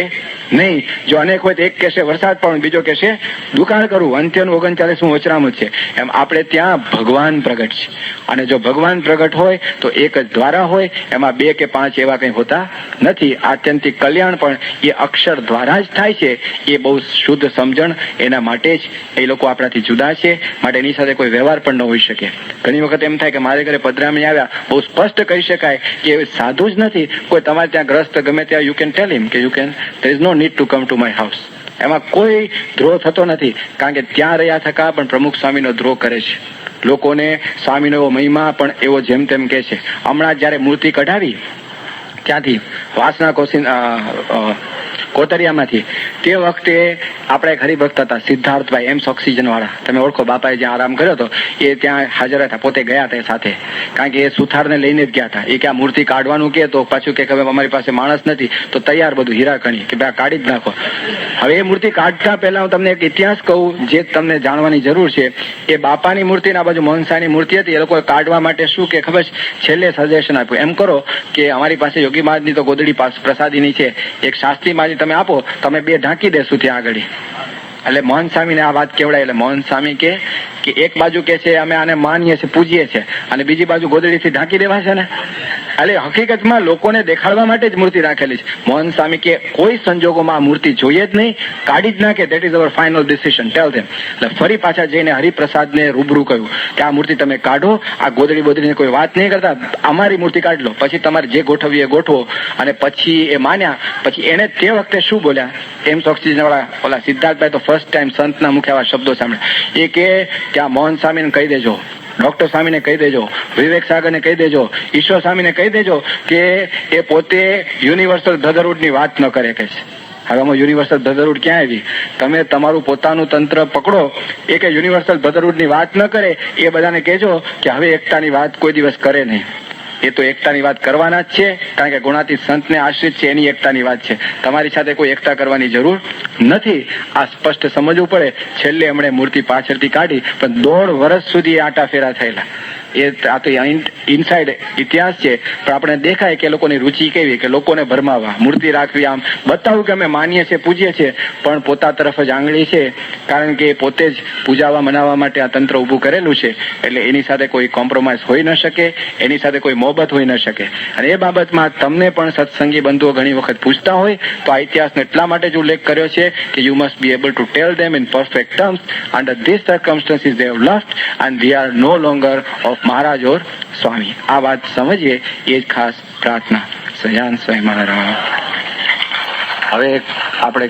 નહીં. જો અનેક હોય તો એક કહેશે વરસાદ પડવું, બીજો કહેશે દુકાળ કરવું, અંત્યનું 39મું વચરામૃત છે. એમ આપણે ત્યાં ભગવાન પ્રગટ છે, અને જો ભગવાન પ્રગટ હોય તો એક જ દ્વારા હોય, એમાં 2 કે 5 એવા કંઈ હોતા નથી. આત્યંતિક કલ્યાણ પણ એ અક્ષર દ્વારા જ થાય છે. એ બહુ શુદ્ધ સમજણ એના માટે જ એ લોકો આપણાથી જુદા છે, માટે એની સાથે કોઈ વ્યવહાર પણ ન હોઈ શકે. ઘણી વખત એમ થાય કે મારે ઘરે પધરામણી આવ્યા, બહુ સ્પષ્ટ કહી શકાય કે એ સાધુ જ નથી, કોઈ તમારે ત્યાં ગ્રસ્ત ગમે ત્યાં યુ કેન ટેલ હિમ કે you can, there is no need to come to my house. એમાં કોઈ દ્રોહ થતો નથી, કારણ કે ત્યાં રહ્યા થકા પણ પ્રમુખ સ્વામીનો દ્રોહ કરે છે. લોકોને સ્વામીનો એવો મહિમા પણ એવો જેમ તેમ કહે છે. હમણાં જયારે મૂર્તિ કઢાવી ત્યાંથી વાસના કોતરિયામાંથી, તે વખતે આપણે એક હરિભક્ત હતા સિદ્ધાર્થભાઈ, એમ્સ ઓક્સિજન વાળા, તમે ઓળખો, બાપાએ જ્યાં આરામ કર્યો હતો એ ત્યાં હાજર હતા, પોતે ગયા હતા સાથે, કારણ કે એ સુથારને લઈને જ ગયા હતા. એ કે આ મૂર્તિ કાઢવાનું કે તો પાછું કે હવે અમારી પાસે માણસ નથી, તો તૈયાર બધું હીરાકણી કે ભાઈ કાઢી જ નાખો. હવે એ મૂર્તિ કાઢતા પહેલા હું તમને એક ઇતિહાસ કહું જે તમને જાણવાની જરૂર છે. એ બાપાની મૂર્તિ આ બાજુ મોહનસાની મૂર્તિ હતી, એ લોકોએ કાઢવા માટે શું કે ખબર છે, છેલ્લે સજેશન આપ્યું, એમ કરો કે અમારી પાસે યોગી મહારાજની તો ગોદડી પ્રસાદીની છે, એક શાસ્ત્રી મહારાજ તમે આપો, તમે 2 ઢાંકી દેશું ત્યાં આગળ. એટલે મોહન સ્વામીને આ વાત કેવડાય. એટલે મોહન સ્વામી કે એક બાજુ કે છે અમે આને માનીએ છીએ, પૂજીએ છીએ, અને બીજી બાજુ ગોદડીથી ઢાંકી દેવા છે ને. એટલે હકીકતમાં લોકોને દેખાડવા માટે જ મૂર્તિ રાખેલી છે. મોહન સ્વામી કે કોઈ સંજોગોમાં આ મૂર્તિ જોઈએ જ નહીં, કાઢી જ નાખે, that is our final decision, tell them. એટલે ફરી પાછા જઈને હરિપ્રસાદને રૂબરૂ કહ્યું કે આ મૂર્તિ તમે કાઢો, આ ગોદડી બોદડીને કોઈ વાત નહીં કરતા, અમારી મૂર્તિ કાઢી લો, પછી તમારે જે ગોઠવીએ ગોઠવો. અને પછી એ માન્યા. પછી એને તે વખતે શું બોલ્યા, એમ્સ ઓક્સિજન વાળા ઓલા સિદ્ધાર્થભાઈ તો ફર્સ્ટ ટાઈમ સંતના મુખે આવા શબ્દો સાંભળ્યા. એ કે આ મોહન સ્વામીને કહી દેજો, ડોક્ટર સ્વામીને કહી દેજો, વિવેક સાગરને કહી દેજો, ઈશ્વર સ્વામીને કહી દેજો કે એ પોતે યુનિવર્સલ બ્રધરહુડની વાત ન કરે. કે હવે આમાં યુનિવર્સલ બ્રધરહુડ ક્યાં આવી? તમે તમારું પોતાનું તંત્ર પકડો. એ કે યુનિવર્સલ બ્રધરહુડની વાત ન કરે, એ બધાને કહેજો કે હવે એકતાની વાત કોઈ દિવસ કરે નહીં. એ તો એકતાની વાત કરવાના જ છે, કારણ કે ગુણાતીત સંતને આશ્રિત છે, એની એકતાની વાત છે. તમારી સાથે કોઈ એકતા કરવાની જરૂર નથી. આ સ્પષ્ટ સમજવું પડે. છેલ્લે એમણે મૂર્તિ પાછળથી કાઢી, પણ 1.5 વર્ષ સુધી આટા ફેરા થયેલા. એ આ તો ઇનસાઇડ ઇતિહાસ છે, પણ આપણે દેખાય કે લોકોની રુચિ કેવી, કે લોકોને ભરમાવા, મૂર્તિ રાખવી, આમ બતાવું કે અમે માનીએ છીએ, પૂજીએ છીએ, પણ પોતા તરફ જ આંગળી છે, કારણ કે પોતે જ પૂજાવા મનાવવા માટે આ તંત્ર ઊભું કરેલું છે. એટલે એની સાથે કોઈ કોમ્પ્રોમાઇઝ હોઈ ન શકે, એની સાથે કોઈ મોહબત હોઈ ન શકે. અને એ બાબતમાં તમને પણ સત્સંગી બંધુઓ ઘણી વખત પૂછતા હોય તો આ ઇતિહાસનો એટલા માટે જ ઉલ્લેખ કર્યો છે કે you must be able to tell them in perfect terms under this circumstances they have left and we are no longer of Maharaj or Swami. આ વાત સમજીએ એ જ ખાસ પ્રાર્થના. સહજાન સ્વયં મહારાજ. હવે આપણે